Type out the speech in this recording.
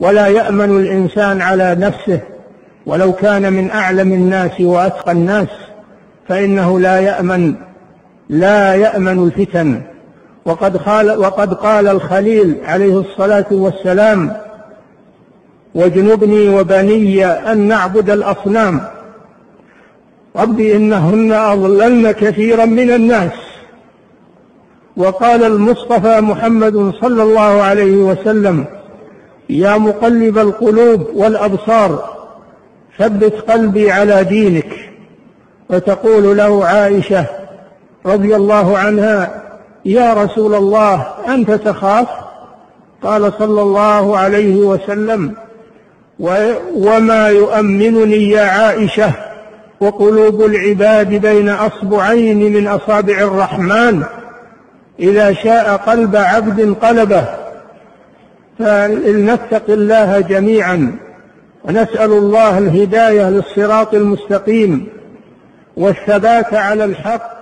ولا يأمن الإنسان على نفسه ولو كان من أعلم الناس وأتقى الناس، فإنه لا يأمن الفتن. وقد قال الخليل عليه الصلاة والسلام: واجنبني وبني أن نعبد الأصنام رب إنهن أضللن كثيرا من الناس. وقال المصطفى محمد صلى الله عليه وسلم: يا مقلب القلوب والأبصار ثبت قلبي على دينك. وتقول له عائشة رضي الله عنها: يا رسول الله أنت تخاف؟ قال صلى الله عليه وسلم: وما يؤمنني يا عائشة وقلوب العباد بين أصبعين من أصابع الرحمن إذا شاء قلب عبد قلبه. فلنتق الله جميعا ونسأل الله الهداية للصراط المستقيم والثبات على الحق